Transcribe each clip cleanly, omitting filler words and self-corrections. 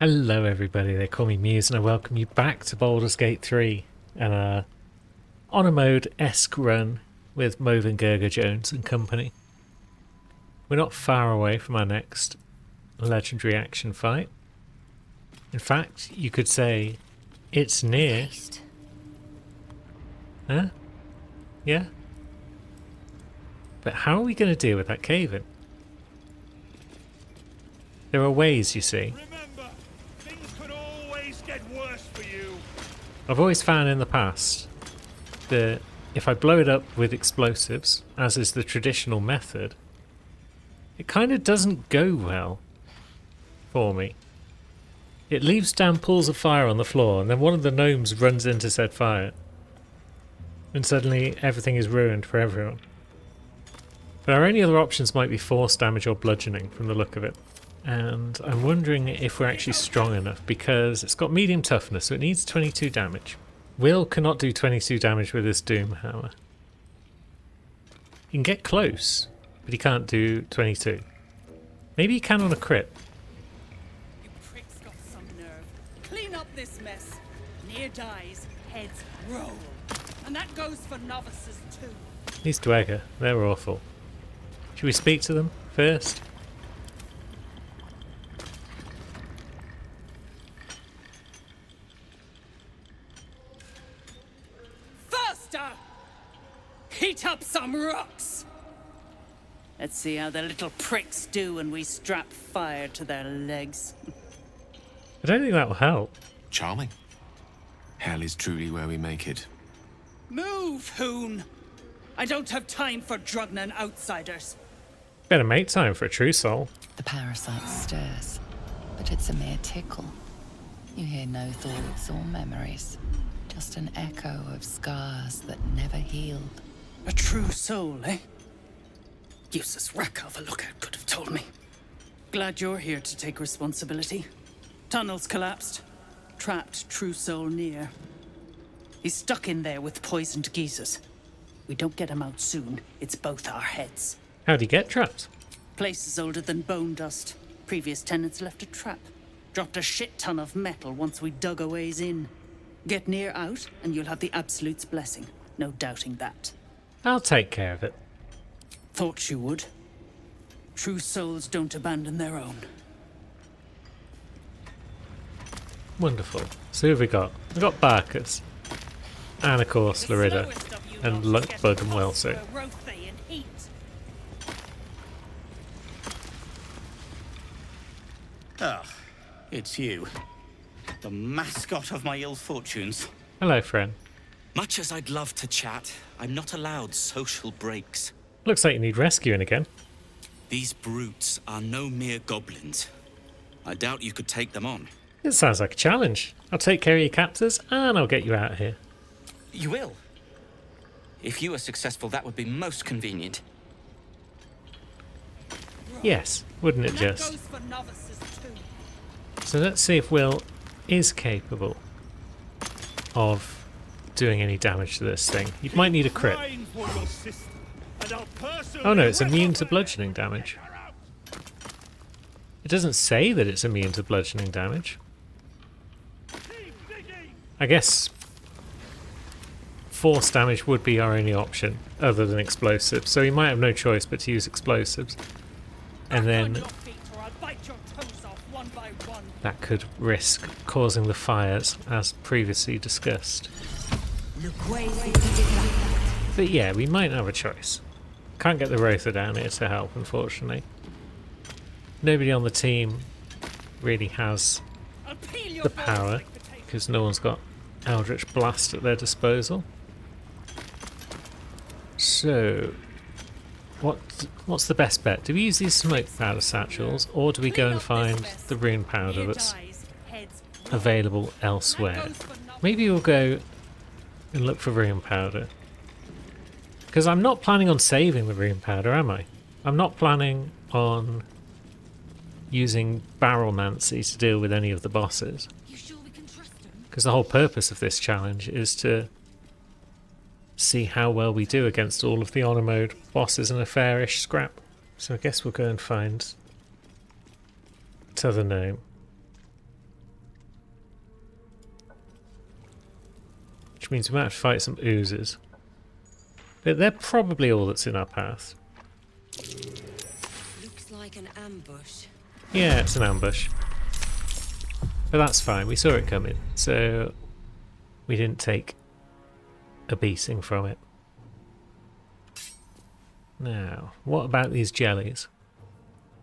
Hello everybody, they call me Muse and I welcome you back to Baldur's Gate 3 and a honor mode-esque run with Movin Gerger Jones and company. We're not far away from our next legendary action fight. In fact, you could say it's near. Huh? Yeah? But how are we going to deal with that cave-in? There are ways, you see. Remember, things could always get worse for you. I've always found in the past that if I blow it up with explosives, as is the traditional method, it kind of doesn't go well for me. It leaves down pools of fire on the floor, and then one of the gnomes runs in to set fire. And suddenly everything is ruined for everyone. But our only other options might be force damage or bludgeoning from the look of it. And I'm wondering if we're actually strong enough, because it's got medium toughness, so it needs 22 damage. Will cannot do 22 damage with his Doom Hammer. He can get close, but he can't do 22. Maybe he can on a crit. You pricks got some nerve. Clean up this mess. Near dies, heads roll. And that goes for novices too. These Dweger, they're awful. Should we speak to them first? Heat up some rocks! Let's see how the little pricks do when we strap fire to their legs. I don't think that will help. Charming. Hell is truly where we make it. Move, Hoon! I don't have time for Drugnan outsiders. Better make time for a true soul. The parasite stirs, but it's a mere tickle. You hear no thoughts or memories, just an echo of scars that never healed. A true soul, eh? Useless Rakka of a lookout could have told me. Glad you're here to take responsibility. Tunnels collapsed. Trapped true soul near. He's stuck in there with poisoned geezers. We don't get him out soon, it's both our heads. How'd he get trapped? Place is older than bone dust. Previous tenants left a trap. Dropped a shit ton of metal once we dug a ways in. Get near out, and you'll have the Absolute's blessing. No doubting that. I'll take care of it. Thought you would. True souls don't abandon their own. Wonderful. So who have we got? We've got Barkus. And of course Lorida. And Luckbug and Welso. Ah, it's you. The mascot of my ill fortunes. Hello, friend. Much as I'd love to chat, I'm not allowed social breaks. Looks like you need rescuing again. These brutes are no mere goblins. I doubt you could take them on. It sounds like a challenge. I'll take care of your captors and I'll get you out of here. You will? If you are successful, that would be most convenient. Yes, wouldn't it just? So let's see if Will is capable of doing any damage to this thing. You might need a crit. Oh no, it's immune to bludgeoning damage. It doesn't say that it's immune to bludgeoning damage. I guess force damage would be our only option other than explosives, so we might have no choice but to use explosives. And then that could risk causing the fires as previously discussed. But yeah, we might have a choice. Can't get the Rotha down here to help, unfortunately. Nobody on the team really has the power, because no one's got Eldritch Blast at their disposal. So, what's the best bet? Do we use these smoke powder satchels, or do we go and find the rune powder that's available elsewhere? Maybe we'll go and look for rune powder. Because I'm not planning on saving the rune powder, am I? I'm not planning on using Barrelmancy to deal with any of the bosses. Because the whole purpose of this challenge is to see how well we do against all of the honor mode bosses in a fairish scrap. So I guess we'll go and find t'other gnome. which means we might have to fight some oozes. But they're probably all that's in our path. Looks like an ambush. Yeah, it's an ambush. But that's fine, we saw it coming, so we didn't take a beating from it. Now, what about these jellies?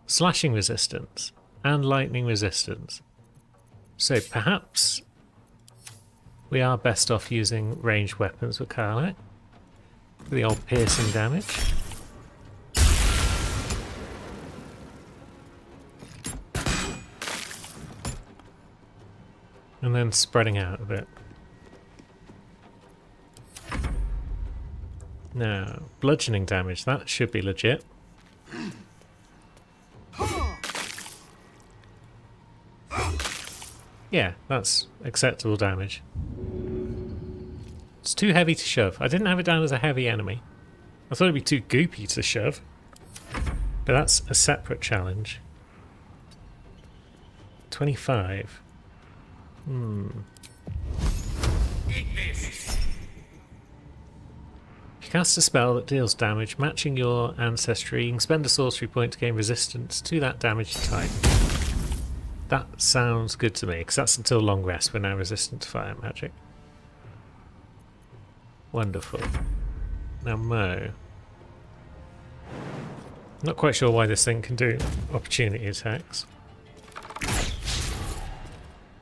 Slashing resistance and lightning resistance. So perhaps we are best off using ranged weapons with Karlach for the old piercing damage. And then spreading out a bit. Now, bludgeoning damage, that should be legit. Yeah, that's acceptable damage. It's too heavy to shove. I didn't have it down as a heavy enemy. I thought it'd be too goopy to shove. But that's a separate challenge. 25. If you cast a spell that deals damage matching your ancestry, you can spend a sorcery point to gain resistance to that damage type. That sounds good to me, because that's until long rest. We're now resistant to fire magic. Wonderful. Now Mo. Not quite sure why this thing can do opportunity attacks.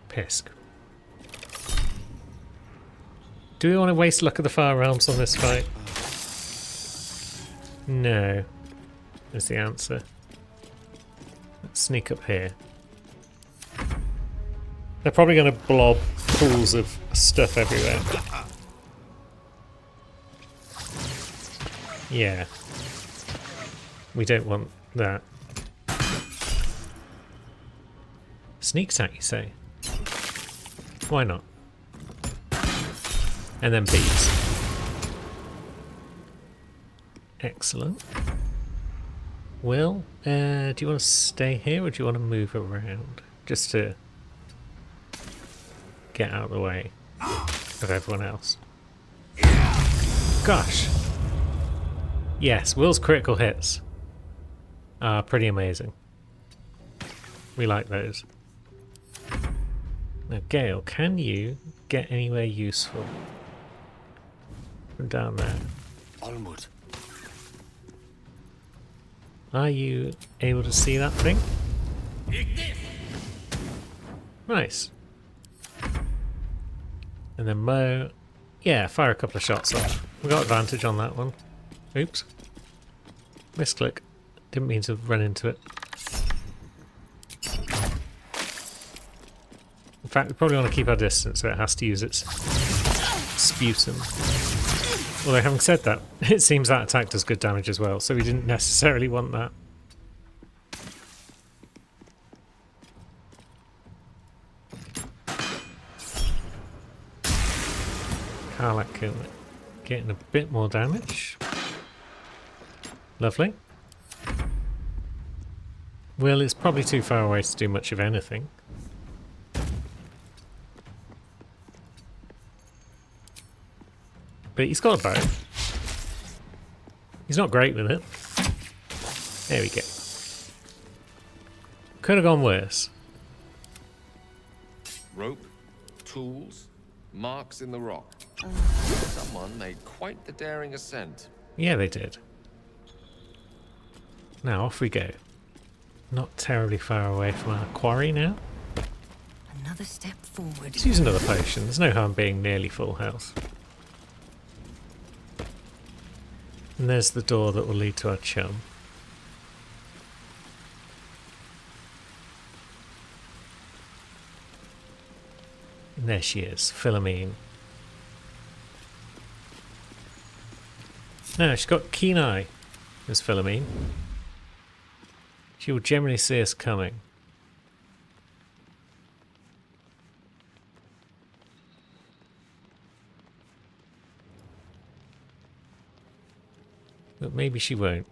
Pisk. Do we want to waste luck of the Fire Realms on this fight? No, is the answer. Let's sneak up here. They're probably going to blob pools of stuff everywhere. Yeah. We don't want that. Sneak attack, you say? Why not? And then bees. Excellent. Will, do you want to stay here or do you want to move around? Just to get out of the way of everyone else. Gosh. Yes, Will's critical hits are pretty amazing. We like those. Now, Gale, can you get anywhere useful from down there? Onward. Are you able to see that thing? Nice. And then Mo, yeah, fire a couple of shots off. We got advantage on that one. Oops. Misclick. Didn't mean to run into it. In fact, we probably want to keep our distance so it has to use its sputum. Although having said that, it seems that attack does good damage as well, so we didn't necessarily want that. Karlach can get in a bit more damage. Lovely. Will is probably too far away to do much of anything. But he's got a bow. He's not great with it. There we go. Could have gone worse. Rope, tools, marks in the rock. Someone made quite the daring ascent. Yeah, they did. Now off we go. Not terribly far away from our quarry now. Another step forward. Let's use another potion. There's no harm being nearly full health. And there's the door that will lead to our chum. And there she is, Philomene. No, she's got keen eye, as Philomene. She will generally see us coming. But maybe she won't.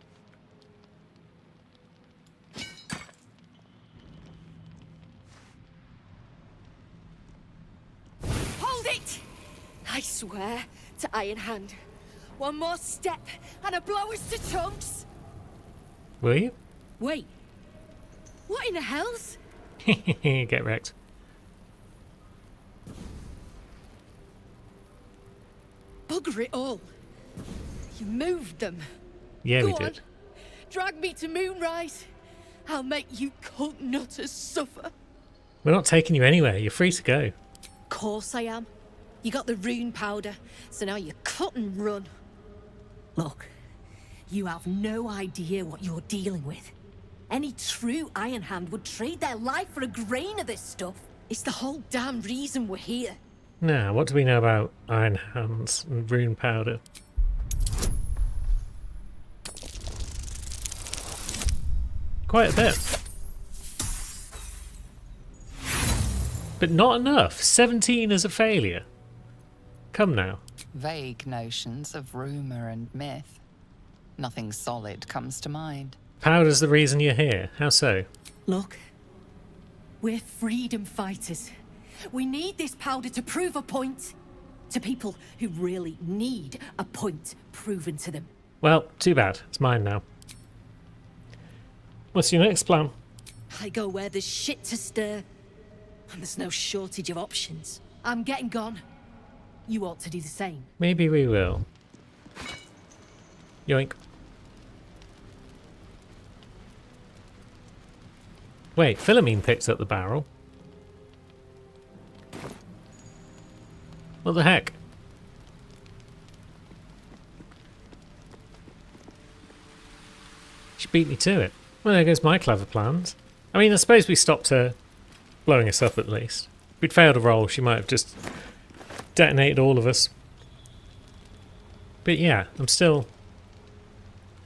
Hold it! I swear to Iron Hand. One more step and I blow us to chunks. Will you? Wait. What in the hell's? Get wrecked. Bugger it all. You moved them. Yeah, Go we on. did. Drag me to Moonrise. I'll make you cunt nutters suffer. We're not taking you anywhere. You're free to go. Course I am. You got the rune powder, so now you cut and run. Look, you have no idea what you're dealing with. Any true Iron Hand would trade their life for a grain of this stuff. It's the whole damn reason we're here. Now, what do we know about Iron Hands and rune powder? Quite a bit. But not enough. 17 is a failure. Come now. Vague notions of rumour and myth. Nothing solid comes to mind. Powder's the reason you're here. How so? Look, we're freedom fighters. We need this powder to prove a point. To people who really need a point proven to them. Well, too bad. It's mine now. What's your next plan? I go where there's shit to stir. And there's no shortage of options. I'm getting gone. You ought to do the same. Maybe we will. Yoink. Wait, Philomene picked up the barrel. What the heck? She beat me to it. Well, there goes my clever plans. I mean, I suppose we stopped her blowing us up at least. If we'd failed a roll, she might have just detonated all of us. But yeah, I'm still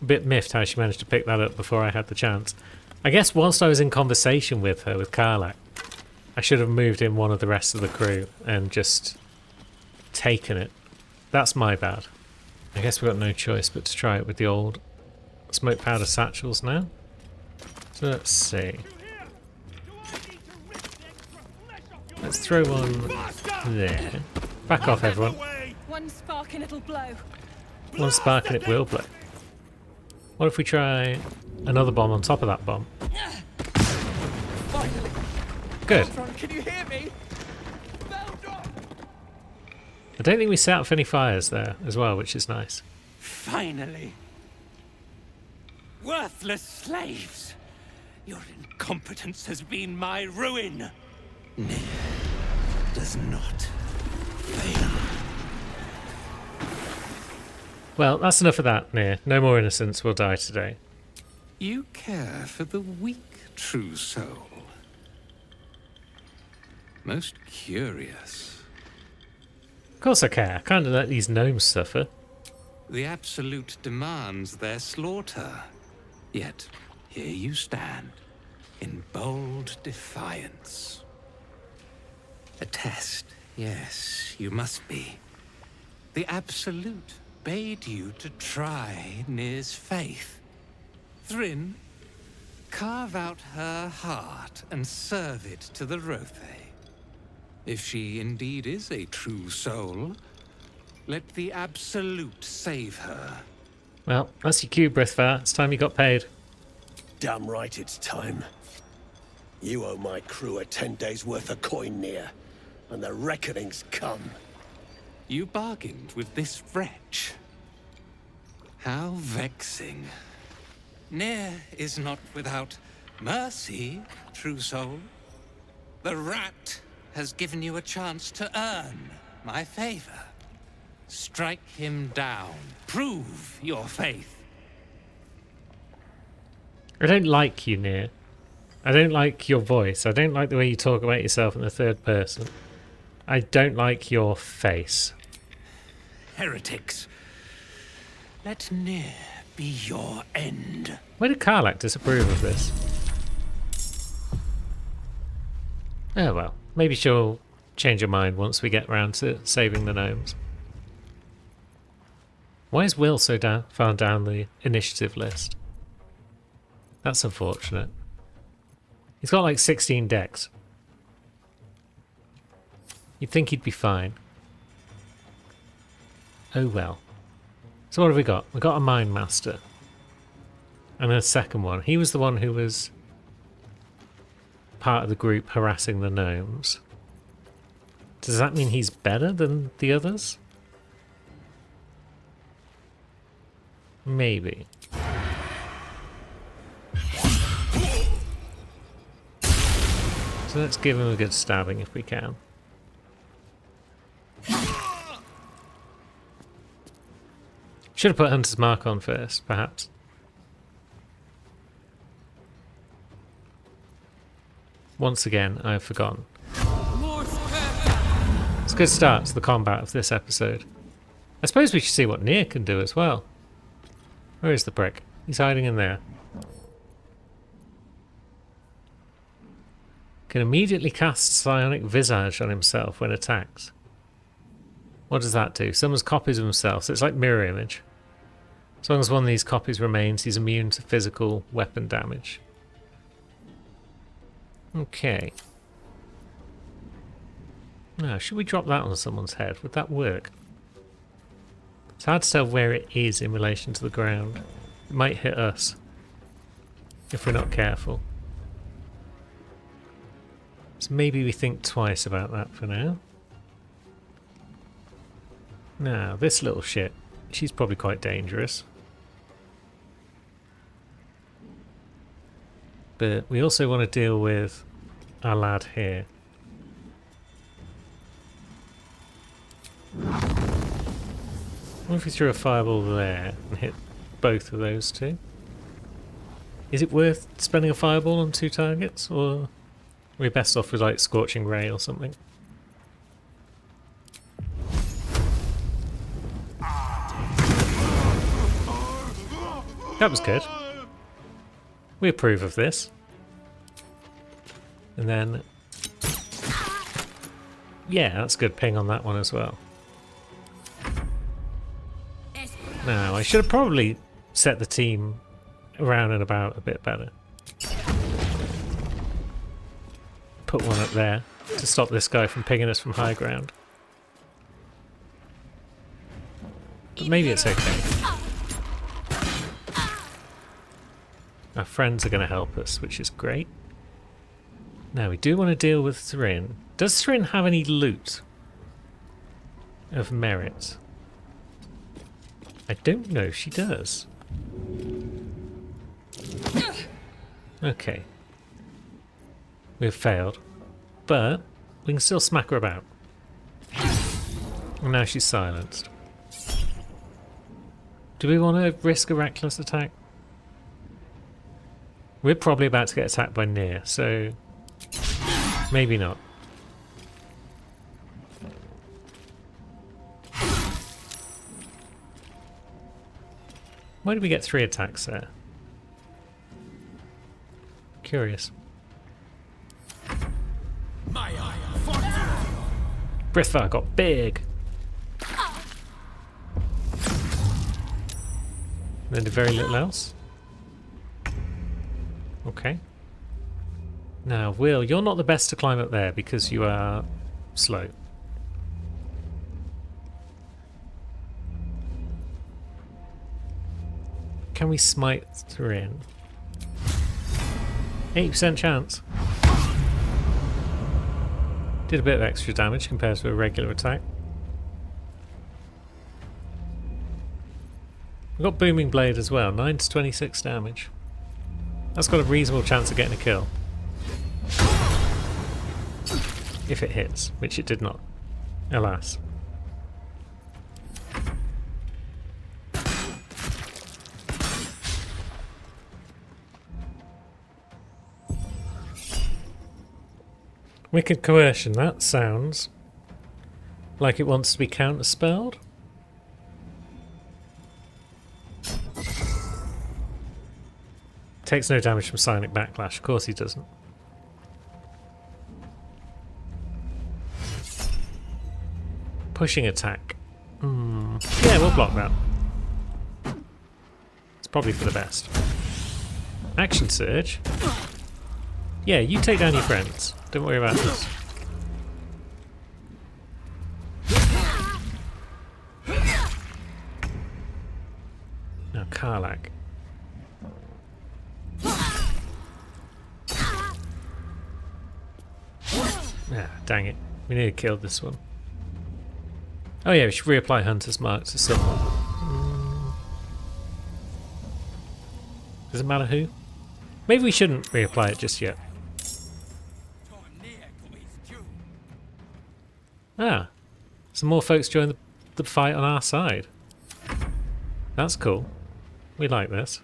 a bit miffed how she managed to pick that up before I had the chance. I guess whilst I was in conversation with her, with Karlach, I should have moved in one of the rest of the crew and just taken it. That's my bad. I guess we've got no choice but to try it with the old smoke powder satchels now. So let's see. Let's throw one there. Back off, everyone. One spark and it'll blow. One spark and it will blow. What if we try another bomb on top of that bomb? Good. Can you hear me? I don't think we set off any fires there as well, which is nice. Finally. Worthless slaves. Your incompetence has been my ruin. Does not fail. Well, that's enough of that, Nier. No more innocents will die today. You care for the weak, true soul. Most curious. Of course I care. I can't let these gnomes suffer. The Absolute demands their slaughter. Yet, here you stand, in bold defiance. A test, yes, you must be. The Absolute bade you to try Nir's faith. Thryn, carve out her heart and serve it to the Rothe. If she indeed is a true soul, let the Absolute save her. Well, that's your cue, Brithvar. It's time you got paid. Damn right it's time. You owe my crew a 10 days' worth of coin, Nir, and the reckoning's come. You bargained with this wretch. How vexing. Nir is not without mercy, true soul. The rat has given you a chance to earn my favor. Strike him down. Prove your faith. I don't like you, Nier. I don't like your voice. I don't like the way you talk about yourself in the third person. I don't like your face. Heretics. Let Nir be your end. Why did Karlach disapprove of this? Oh well, maybe she'll change her mind once we get round to saving the gnomes. Why is Will so far down the initiative list? That's unfortunate. He's got like 16 decks. You'd think he'd be fine. Oh well. So what have we got? We got a Mine Master. And a second one. He was the one who was part of the group harassing the gnomes. Does that mean he's better than the others? Maybe. So let's give him a good stabbing if we can. Should have put Hunter's Mark on first, perhaps. Once again, I have forgotten. It's a good start to the combat of this episode. I suppose we should see what Nier can do as well. Where is the prick? He's hiding in there. Can immediately cast Psionic Visage on himself when attacked. What does that do? Summons copies of himself, so it's like mirror image. As long as one of these copies remains, he's immune to physical weapon damage. Okay. Now, should we drop that on someone's head? Would that work? It's hard to tell where it is in relation to the ground. It might hit us if we're not careful. So maybe we think twice about that for now. Now, this little shit, she's probably quite dangerous. But we also want to deal with our lad here. What if we threw a fireball there and hit both of those two? Is it worth spending a fireball on two targets, or are we best off with like Scorching Ray or something? That was good. We approve of this. And then... yeah, that's good ping on that one as well. Now, I should have probably set the team around and about a bit better. Put one up there to stop this guy from pinging us from high ground. But maybe it's okay. Our friends are going to help us, which is great. Now, we do want to deal with Thrin. Does Thrin have any loot of merit? I don't know if she does. Okay. We've failed. But we can still smack her about. And now she's silenced. Do we want to risk a reckless attack? We're probably about to get attacked by Nier, so maybe not. Why did we get 3 attacks there? Curious. Brithvar got big. Then did very little else. Okay. Now, Will, you're not the best to climb up there because you are slow. Can we smite Thrin? 80% chance. Did a bit of extra damage compared to a regular attack. We've got Booming Blade as well, 9 to 26 damage. That's got a reasonable chance of getting a kill. If it hits, which it did not. Alas. Wicked Coercion, that sounds like it wants to be counterspelled. Takes no damage from Psionic Backlash, of course he doesn't. Pushing attack. Yeah, we'll block that. It's probably for the best. Action Surge. Yeah, you take down your friends. Don't worry about this. Karlach. Ah, dang it. We need to kill this one. Oh yeah, we should reapply Hunter's Mark to someone. Does it matter who? Maybe we shouldn't reapply it just yet. Ah, some more folks join the fight on our side. That's cool. We like this.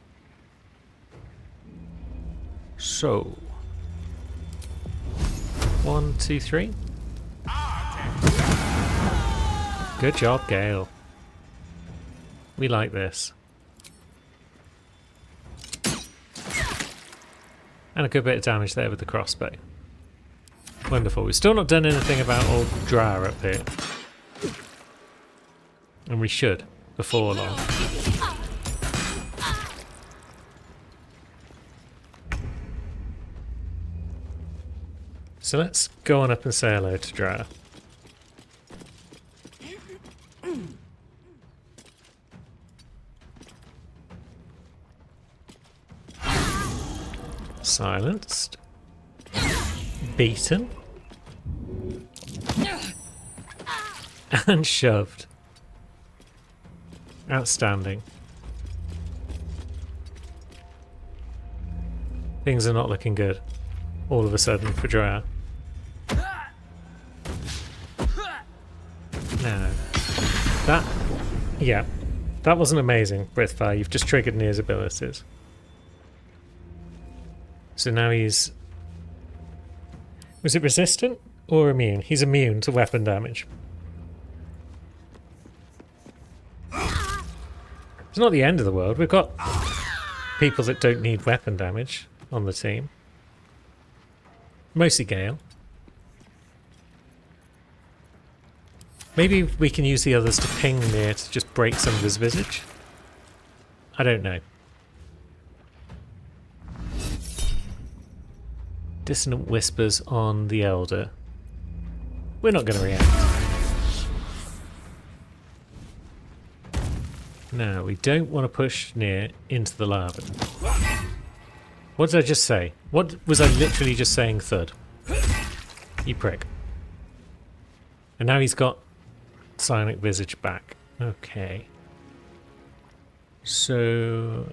So, 1, 2, 3. Good job, Gale. We like this. And a good bit of damage there with the crossbow. Wonderful. We've still not done anything about old Drar up here. And we should, before long. So let's go on up and say hello to Drar. Silenced. Beaten. And shoved. Outstanding. Things are not looking good all of a sudden for Drar. No. Yeah. That wasn't amazing, Brithfire. You've just triggered Nir's abilities. So now he's... Was it resistant or immune? He's immune to weapon damage. It's not the end of the world. We've got people that don't need weapon damage on the team. Mostly Gale. Maybe we can use the others to ping Nir to just break some of his visage. I don't know. Dissonant whispers on the Elder. We're not going to react. No, we don't want to push Nir into the lava. What did I just say? What was I literally just saying? Thud. You prick. And now he's got Psionic Visage back. Okay. So...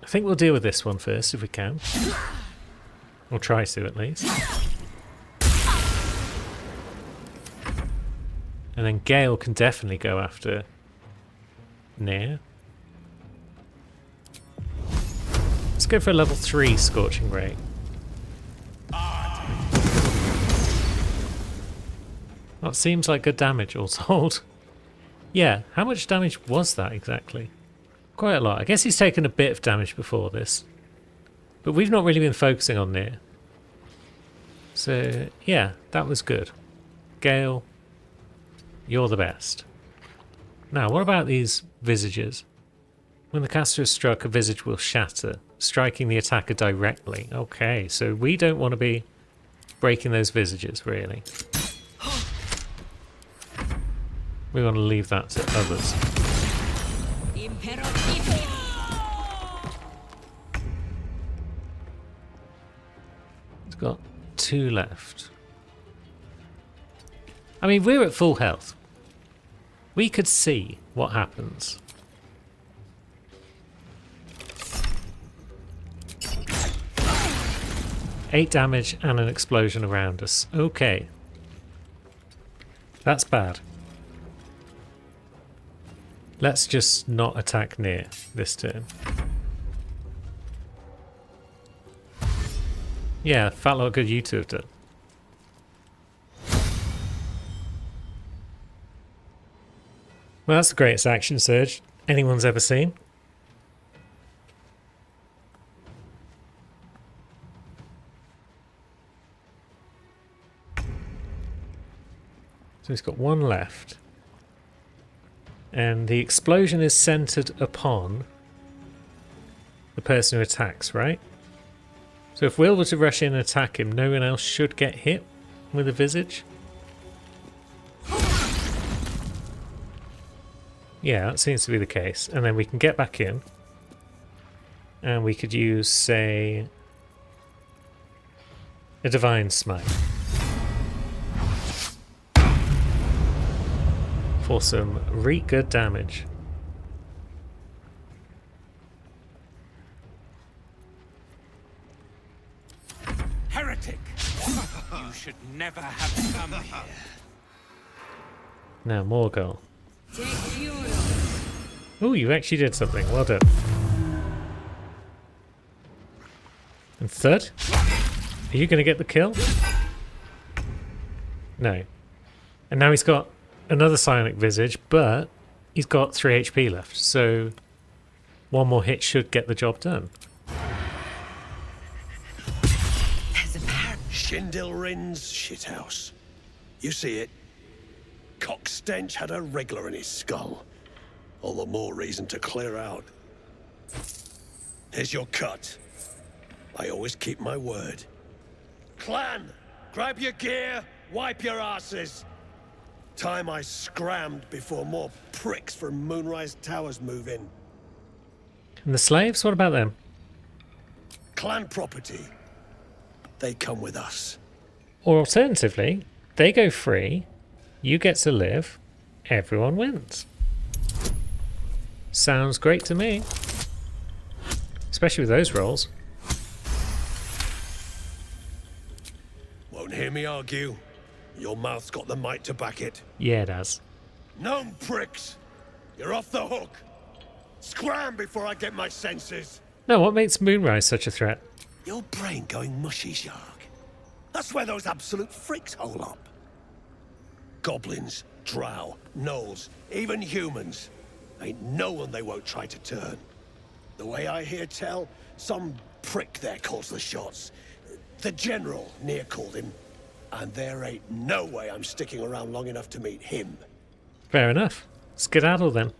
I think we'll deal with this one first if we can. We'll try to at least. And then Gale can definitely go after Nir. Let's go for a level 3 Scorching Ray. That seems like good damage all told. Yeah, how much damage was that exactly? Quite a lot. I guess he's taken a bit of damage before this. But we've not really been focusing on Nir. So, yeah, that was good. Gale, you're the best. Now, what about these visages? When the caster is struck, a visage will shatter, striking the attacker directly. Okay, so we don't want to be breaking those visages, really. We want to leave that to others. It's got 2 left. I mean, we're at full health. We could see what happens. Eight damage and an explosion around us. Okay. That's bad. Let's just not attack Nir this turn. Yeah, fat lot good you two have done. Well, that's the greatest action surge anyone's ever seen. So he's got 1 left. And the explosion is centered upon the person who attacks, right? So if Will were to rush in and attack him, no one else should get hit with a visage. Yeah, that seems to be the case. And then we can get back in. And we could use, say, a Divine Smite. For some really good damage. Heretic! You should never have come here. Now, Morgul. Oh, you actually did something. Well done. And third? Are you going to get the kill? No. And now he's got another Psionic Visage, but he's got 3 HP left, so one more hit should get the job done. Shindilrin's shithouse. You see it? Cockstench had a wriggler in his skull. All the more reason to clear out. Here's your cut. I always keep my word. Clan, grab your gear, wipe your asses. Time I scrammed before more pricks from Moonrise Towers move in. And the slaves? What about them? Clan property. They come with us. Or alternatively, they go free, you get to live, everyone wins. Sounds great to me. Especially with those rolls. Won't hear me argue. Your mouth's got the might to back it. Yeah, it has. Gnome pricks! You're off the hook! Scram before I get my senses! No, what makes Moonrise such a threat? Your brain going mushy, Shark. That's where those absolute freaks hole up. Goblins, drow, gnolls, even humans. Ain't no one they won't try to turn. The way I hear tell, some prick there calls the shots. The General near called him. And there ain't no way I'm sticking around long enough to meet him. Fair enough. Skedaddle then.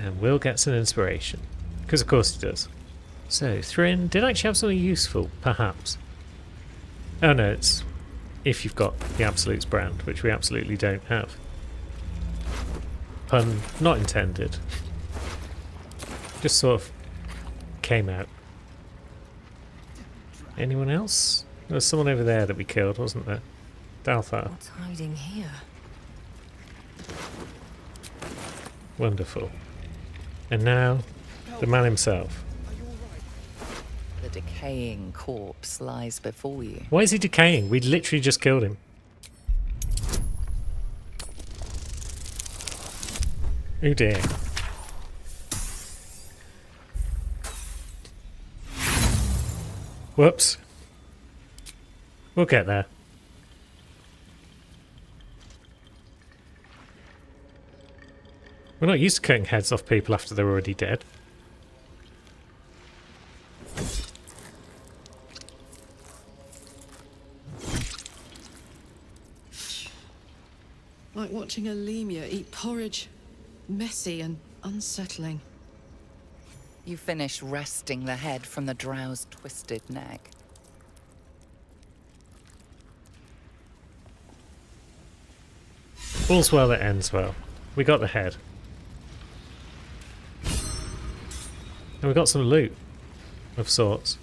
And Will gets an inspiration. Because of course he does. So, Thrin did actually have something useful, perhaps. Oh no, it's if you've got the Absolutes brand, which we absolutely don't have. Pun not intended. Just sort of came out. Anyone else? There was someone over there that we killed, wasn't there? Dalthar. What's hiding here? Wonderful. And now, the man himself. The decaying corpse lies before you. Why is he decaying? We literally just killed him. Oh dear. Whoops. We'll get there. We're not used to cutting heads off people after they're already dead. Like watching a lemur eat porridge. Messy and unsettling. You finish wresting the head from the drow's twisted neck. All's well that ends well. We got the head. And we got some loot of sorts.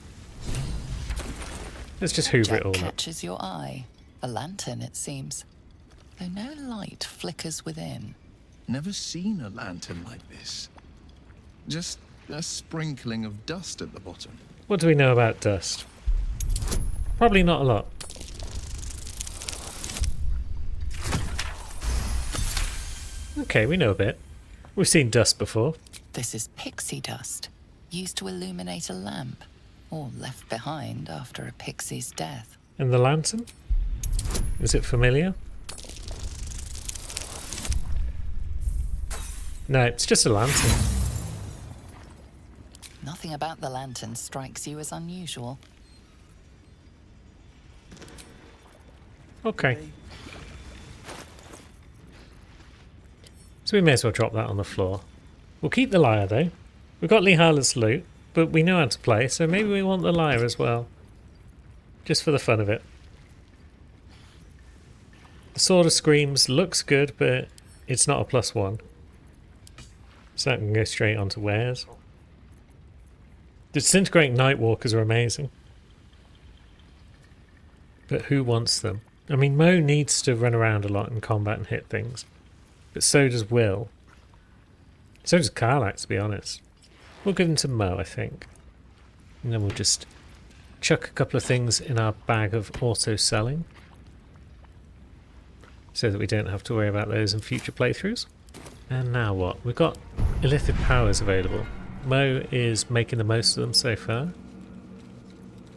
Let's just hoover it all up. Catches your eye. A lantern, it seems. Though no light flickers within. Never seen a lantern like this. Just a sprinkling of dust at the bottom. What do we know about dust? Probably not a lot. Okay, we know a bit. We've seen dust before. This is pixie dust, used to illuminate a lamp, or left behind after a pixie's death. And the lantern? Is it familiar? No, it's just a lantern. Nothing about the lantern strikes you as unusual. Okay. So we may as well drop that on the floor. We'll keep the lyre though. We've got Lihala's loot, but we know how to play, so maybe we want the lyre as well. Just for the fun of it. The Sword of Screams looks good, but it's not a +1. So that can go straight onto wares. Disintegrating Nightwalkers are amazing. But who wants them? I mean, Mo needs to run around a lot in combat and hit things. But so does Will. So does Karlach, to be honest. We'll give them to Mo, I think. And then we'll just chuck a couple of things in our bag of auto-selling. So that we don't have to worry about those in future playthroughs. And now what? We've got Illithid powers available. Mo is making the most of them so far.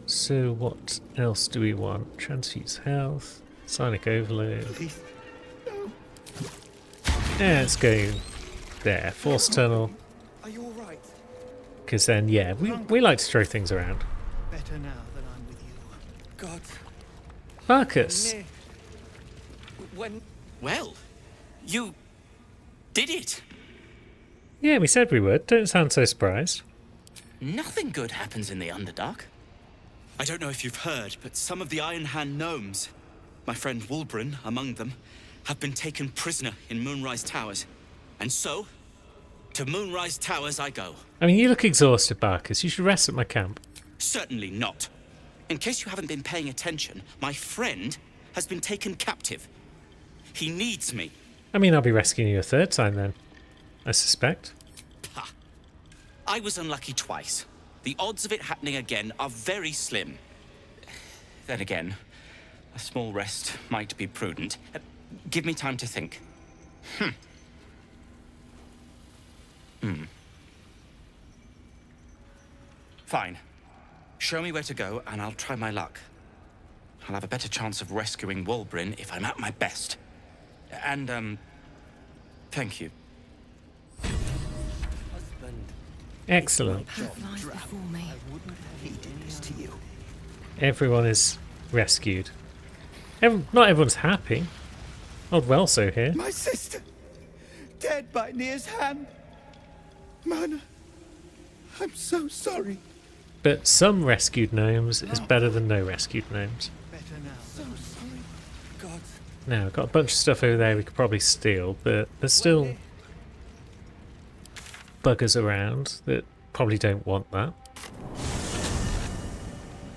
So what else do we want? Transfuse health, Sonic Overload. Yeah, let's go there. Force Tunnel. Are you all right? Because then, yeah, we like to throw things around. Better now that I'm with you. God. Marcus! When... Well, you did it. Yeah, we said we would. Don't sound so surprised. Nothing good happens in the Underdark. I don't know if you've heard, but some of the Iron Hand gnomes, my friend Wulbren among them, have been taken prisoner in Moonrise Towers. And so, to Moonrise Towers I go. I mean, you look exhausted, Marcus. You should rest at my camp. Certainly not. In case you haven't been paying attention, my friend has been taken captive. He needs me. I mean, I'll be rescuing you a third time then, I suspect. Ha! I was unlucky twice. The odds of it happening again are very slim. Then again, a small rest might be prudent. Give me time to think. Fine. Show me where to go, and I'll try my luck. I'll have a better chance of rescuing Wulbren if I'm at my best. And, thank you. Excellent. Lies before me. Everyone is rescued. Not everyone's happy. Old Welso here. My sister, dead by Nir's hand. Mona, I'm so sorry. But some rescued gnomes is better than no rescued gnomes. Better now. So sorry. God. Now, I've got a bunch of stuff over there we could probably steal, but there's still buggers around that probably don't want that.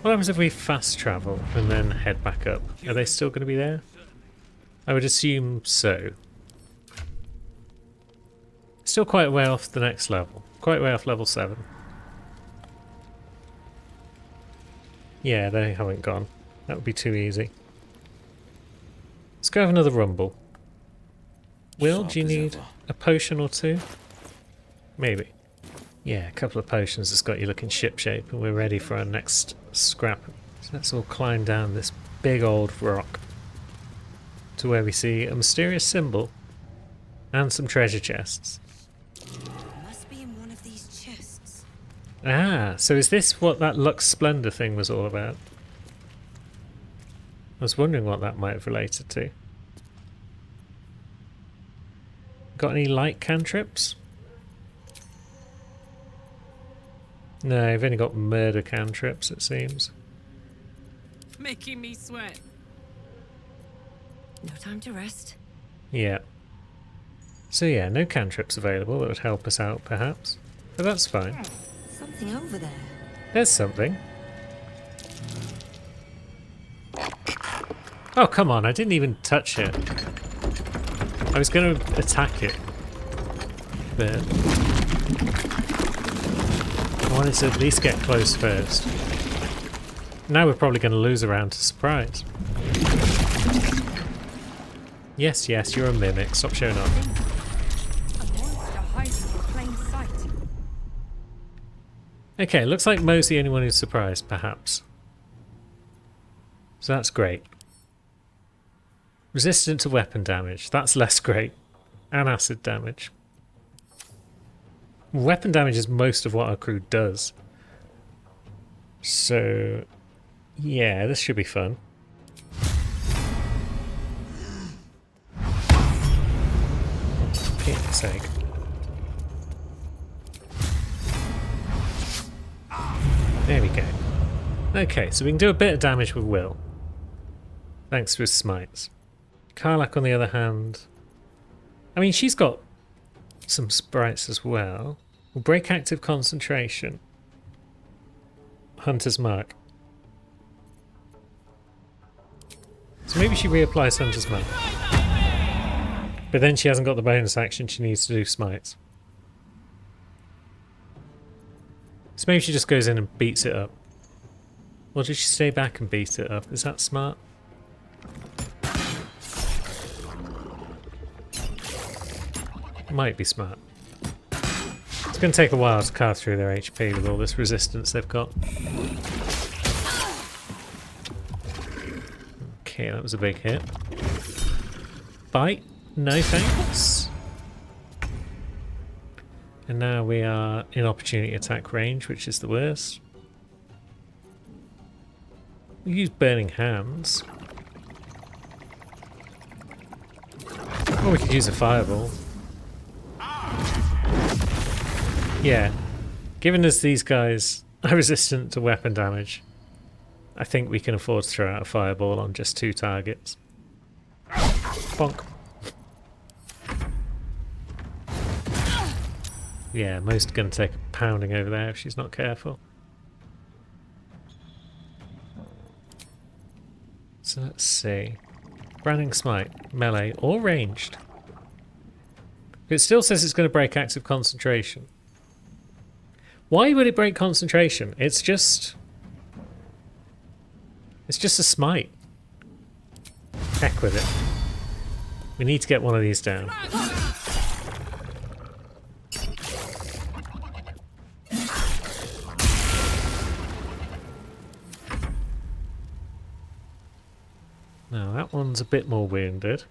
What happens if we fast travel and then head back up? Are they still going to be there? I would assume so. Still quite a way off the next level. Quite a way off level 7. Yeah, they haven't gone. That would be too easy. Let's go have another rumble. Will, do you need a potion or two? Maybe. Yeah, a couple of potions has got you looking shipshape, and we're ready for our next scrap. So let's all climb down this big old rock to where we see a mysterious symbol and some treasure chests. Must be in one of these chests. Ah, so is this what that Lux Splendor thing was all about? I was wondering what that might have related to. Got any light cantrips? No, I've only got murder cantrips, it seems. Making me sweat. No time to rest. Yeah. So yeah, no cantrips available that would help us out, perhaps. But that's fine. Something over there. There's something. Oh, come on, I didn't even touch it. I was going to attack it. But I wanted to at least get close first. Now we're probably going to lose a round to surprise. Yes, yes, you're a mimic. Stop showing off. A monster hides in plain sight. Okay, looks like Mo's the only one who's surprised, perhaps. So that's great. Resistant to weapon damage. That's less great. And acid damage. Weapon damage is most of what our crew does. So, yeah, this should be fun. Pick's sake. There we go. Okay, so we can do a bit of damage with Will. Thanks to his smites. Karlach, on the other hand, I mean, she's got some sprites as well. We'll break active concentration. Hunter's Mark. So maybe she reapplies Hunter's Mark. But then she hasn't got the bonus action, she needs to do smites. So maybe she just goes in and beats it up. Or does she stay back and beat it up? Is that smart? Might be smart. It's going to take a while to carve through their HP with all this resistance they've got. Okay, that was a big hit. Bite? No thanks. And now we are in opportunity attack range, which is the worst. We use Burning Hands. Or we could use a Fireball. Yeah, given as these guys are resistant to weapon damage, I think we can afford to throw out a Fireball on just 2 targets. Bonk. Yeah, most going to take a pounding over there if she's not careful. So let's see. Branding Smite, melee or ranged. It still says it's going to break active concentration. Why would it break concentration? It's just a smite. Heck with it. We need to get one of these down. Now that one's a bit more wounded.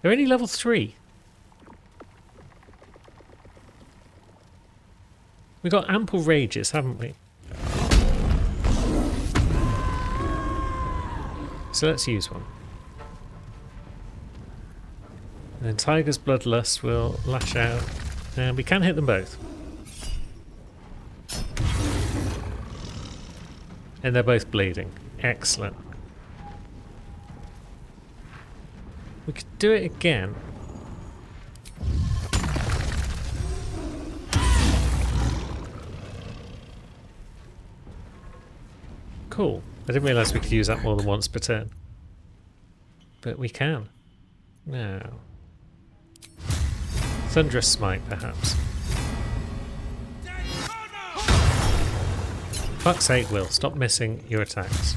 They're only level 3. We got ample rages, haven't we? So let's use one. And then Tiger's Bloodlust will lash out, and we can hit them both. And they're both bleeding. Excellent. We could do it again. Cool. I didn't realise we could use that more than once per turn. But we can. Now. Thunderous Smite, perhaps. Fuck's sake, Will. Stop missing your attacks.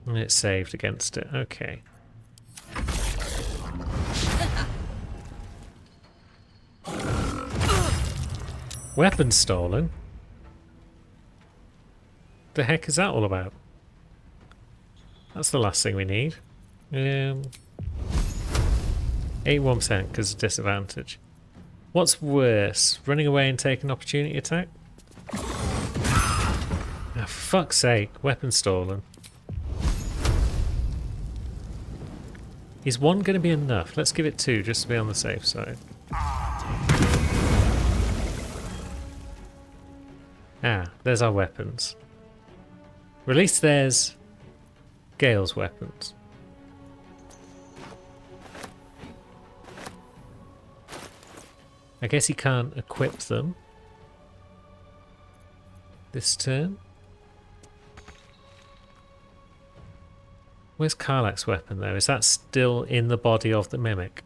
And it saved against it. Okay. Weapon stolen? The heck is that all about? That's the last thing we need. 81% because of disadvantage. What's worse? Running away and taking an opportunity attack? Oh, for fuck's sake. Weapon stolen. Is 1 going to be enough? Let's give it 2 just to be on the safe side. Ah, there's our weapons. Or at least there's Gale's weapons. I guess he can't equip them this turn. Where's Karlach's weapon though? Is that still in the body of the Mimic?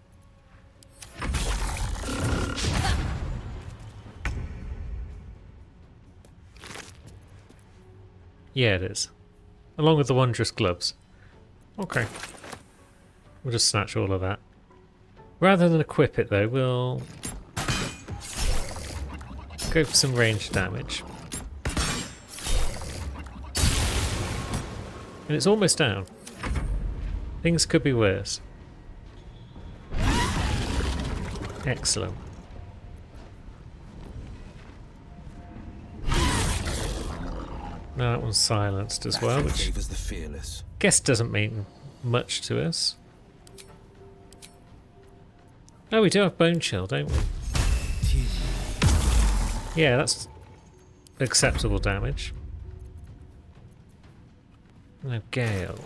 Yeah, it is. Along with the Wondrous Gloves. Okay. We'll just snatch all of that. Rather than equip it though, we'll go for some ranged damage. And it's almost down. Things could be worse. Excellent. Now that one's silenced as well, which guess doesn't mean much to us. Oh, we do have Bone Chill, don't we? Yeah, that's acceptable damage. Now, Gale.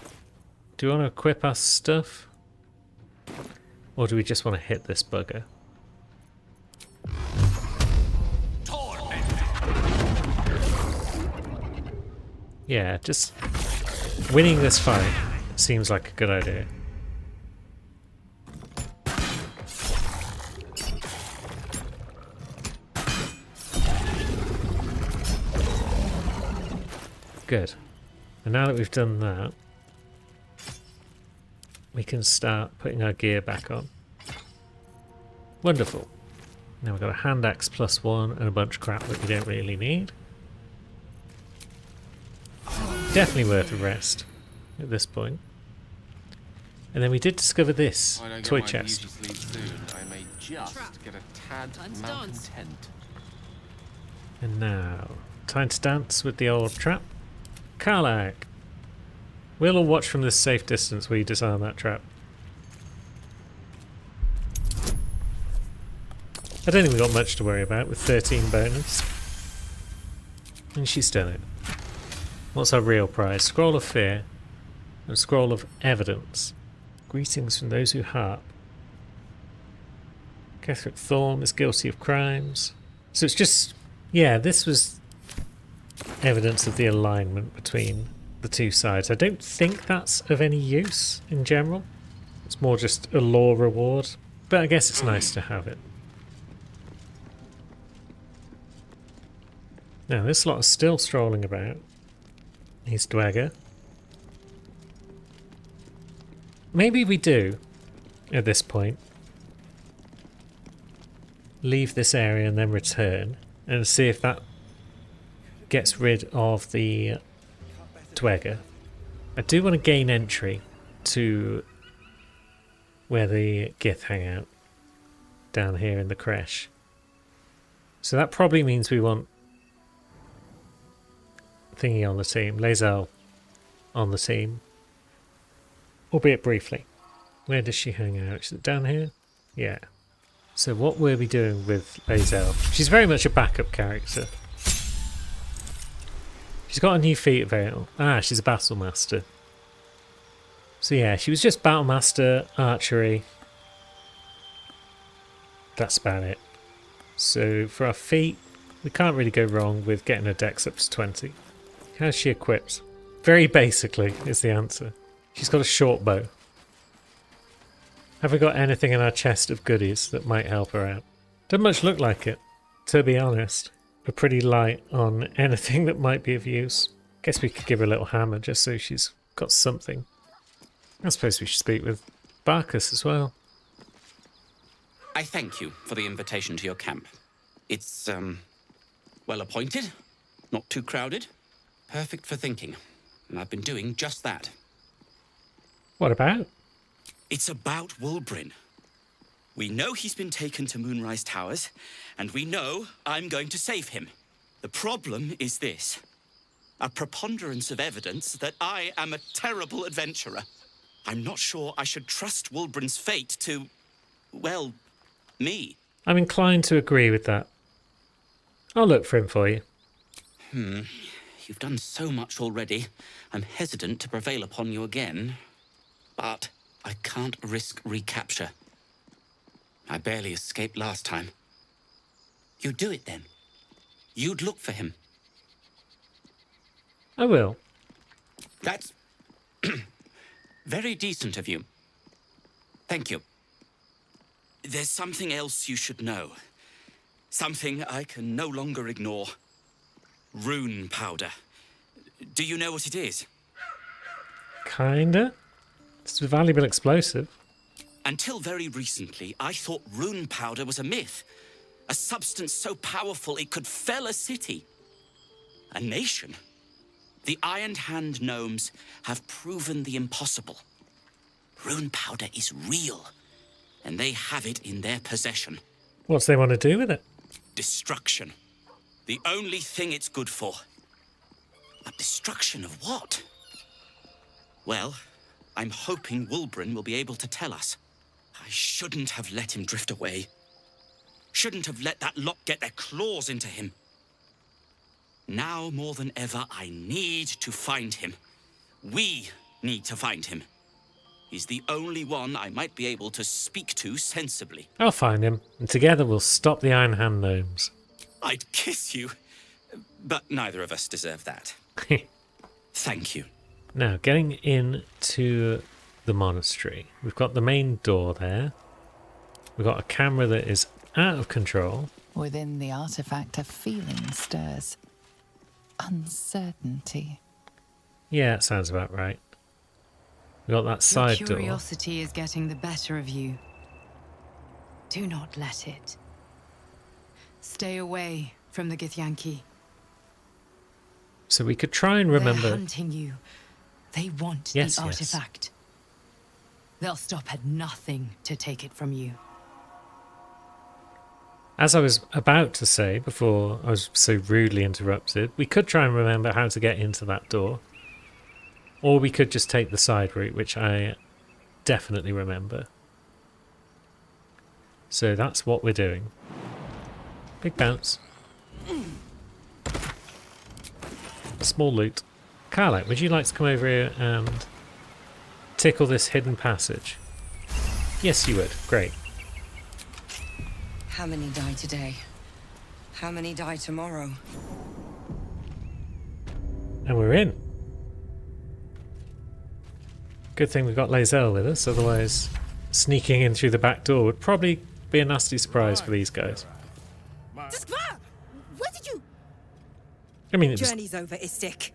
Do you want to equip us stuff? Or do we just want to hit this bugger? Yeah, just winning this fight seems like a good idea. Good. And now that we've done that, we can start putting our gear back on. Wonderful. Now we've got a hand axe +1 and a bunch of crap that we don't really need. Definitely worth a rest at this point. And then we did discover this toy chest. I may just get a tad malcontent. And now, time to dance with the old trap. Karlach! We'll all watch from this safe distance while you disarm that trap. I don't think we've got much to worry about with 13 bonus. And she's done it. What's our real prize? Scroll of Fear and Scroll of Evidence. Greetings from those who harp. Ketheric Thorm is guilty of crimes. So it's just... yeah, this was evidence of the alignment between the two sides. I don't think that's of any use in general. It's more just a lore reward. But I guess it's nice to have it. Now, this lot is still strolling about. He's Dweger. Maybe we do, at this point, leave this area and then return and see if that gets rid of the Dweger. I do want to gain entry to where the Gith hang out, down here in the creche. So that probably means we want Thingy on the team, Lae'zel on the team, albeit briefly. Where does she hang out? Is it down here? Yeah. So what were we doing with Lae'zel? She's very much a backup character. She's got a new feat available. Ah, she's a battle master. So yeah, she was just battle master, archery. That's about it. So for our feat, we can't really go wrong with getting her dex up to 20. How's she equipped? Very basically is the answer. She's got a short bow. Have we got anything in our chest of goodies that might help her out? Doesn't much look like it, to be honest. We're pretty light on anything that might be of use. Guess we could give her a little hammer just so she's got something. I suppose we should speak with Barcus as well. I thank you for the invitation to your camp. It's, well appointed, not too crowded, perfect for thinking, and I've been doing just that. What about? It's about Wulbren. We know he's been taken to Moonrise Towers, and we know I'm going to save him. The problem is this: a preponderance of evidence that I am a terrible adventurer. I'm not sure I should trust Wulbren's fate to, well, me. I'm inclined to agree with that. I'll look for him for you. You've done so much already. I'm hesitant to prevail upon you again. But I can't risk recapture. I barely escaped last time. You'd do it then. You'd look for him. I will. That's very decent of you. Thank you. There's something else you should know. Something I can no longer ignore. Rune powder. Do you know what it is? Kinda. It's a valuable explosive. Until very recently, I thought rune powder was a myth. A substance so powerful it could fell a city. A nation. The Iron Hand gnomes have proven the impossible. Rune powder is real, and they have it in their possession. What's they want to do with it? Destruction. The only thing it's good for. But destruction of what? Well, I'm hoping Wulbren will be able to tell us. I shouldn't have let him drift away. Shouldn't have let that lot get their claws into him. Now more than ever, I need to find him. We need to find him. He's the only one I might be able to speak to sensibly. I'll find him, and together we'll stop the Iron Hand gnomes. I'd kiss you, but neither of us deserve that. Thank you. Now, getting into the monastery. We've got the main door there. We've got a camera that is out of control. Within the artifact, a feeling stirs. Uncertainty. Yeah, that sounds about right. We've got that side Your door. curiosity is getting the better of you. Do not let it. Stay away from the Githyanki. So we could try and remember. They're hunting you. They want Yes, the yes. artifact. They'll stop at nothing to take it from you. As I was about to say before I was so rudely interrupted, we could try and remember how to get into that door. Or we could just take the side route, which I definitely remember. So that's what we're doing. Big bounce. Small loot. Karlach, would you like to come over here and tickle this hidden passage? Yes, you would. Great. How many die today? How many die tomorrow? And we're in. Good thing we've got Lae'zel with us, otherwise sneaking in through the back door would probably be a nasty surprise for these guys. Skvar! Where did you... I mean, it was Journey's over, Istik.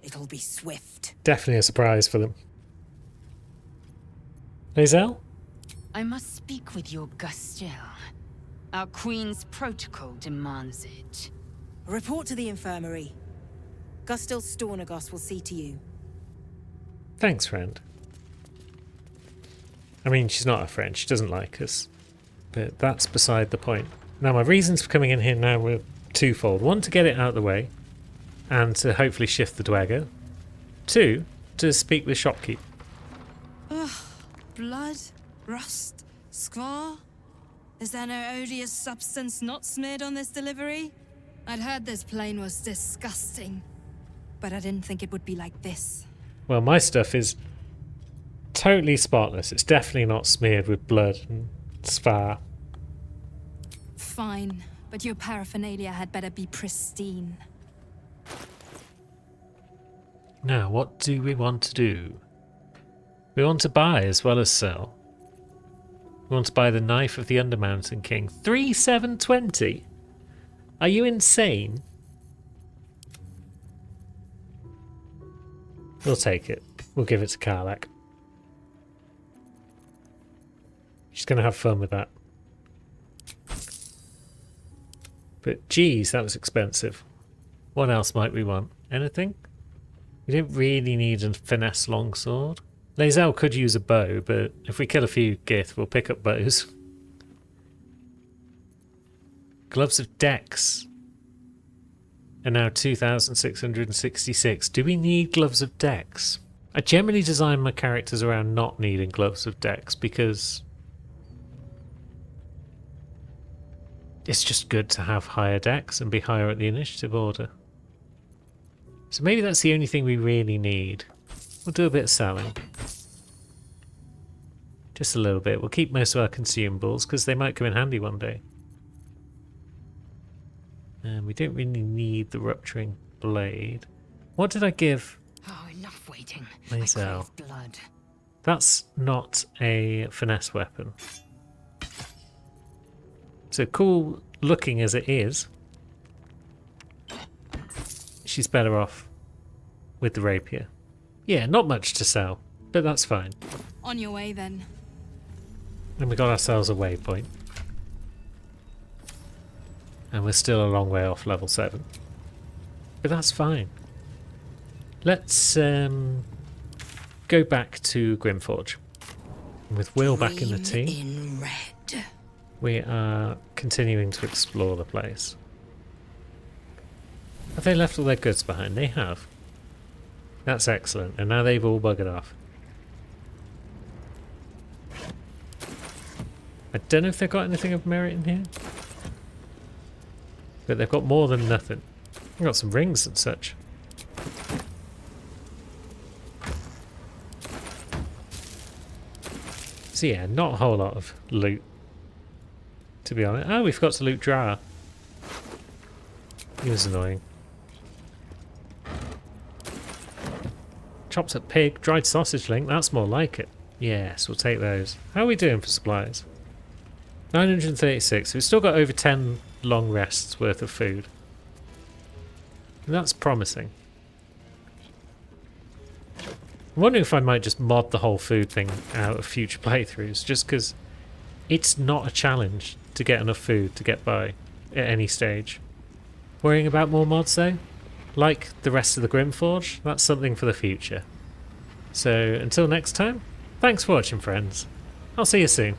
It'll be swift. definitely a surprise for them. Lae'zel? I must speak with your Gustel. Our queen's protocol demands it. Report to the infirmary. Gustil Stornagos will see to you. Thanks, friend. I mean, she's not a friend. She doesn't like us. But that's beside the point. Now, my reasons for coming in here now were twofold. One, to get it out of the way, and to hopefully shift the dwagger. Two, to speak with shopkeep. Ugh. Blood, rust, Skvar. Is there no odious substance not smeared on this delivery? I'd heard this plane was disgusting, but I didn't think it would be like this. Well, my stuff is totally spotless. It's definitely not smeared with blood and Skvar. Fine, but your paraphernalia had better be pristine. Now, what do we want to do? We want to buy as well as sell. We want to buy the Knife of the Undermountain King. 3,720? Are you insane? We'll take it. We'll give it to Karlach. She's going to have fun with that. But geez, that was expensive. What else might we want? Anything? We don't really need a finesse longsword. Lae'zel could use a bow, but if we kill a few Gith, we'll pick up bows. Gloves of Dex are now 2,666. Do we need Gloves of Dex? I generally design my characters around not needing Gloves of Dex because it's just good to have higher Dex and be higher at the initiative order. So maybe that's the only thing we really need. We'll do a bit of selling. Just a little bit. We'll keep most of our consumables because they might come in handy one day. And we don't really need the rupturing blade. What did I give Oh, enough waiting. Lae'zel? I crave blood. That's not a finesse weapon. So cool looking as it is, she's better off with the rapier. Yeah, not much to sell, but that's fine. On your way, then. And we got ourselves a waypoint. And we're still a long way off level 7. But that's fine. Let's go back to Grimforge. And with Will back in the team, In red. we are continuing to explore the place. Have they left all their goods behind? They have. That's excellent. And now they've all buggered off. I don't know if they've got anything of merit in here. But they've got more than nothing. They've got some rings and such. So yeah, not a whole lot of loot, to be honest. Oh, we forgot to loot Drow. He was annoying. Chopped up pig, dried sausage link, that's more like it. Yes, we'll take those. How are we doing for supplies? 936. We've still got over 10 long rests worth of food. And that's promising. I'm wondering if I might just mod the whole food thing out of future playthroughs, just because it's not a challenge to get enough food to get by at any stage. Worrying about more mods though? Like the rest of the Grimforge, that's something for the future. So until next time, thanks for watching friends. I'll see you soon.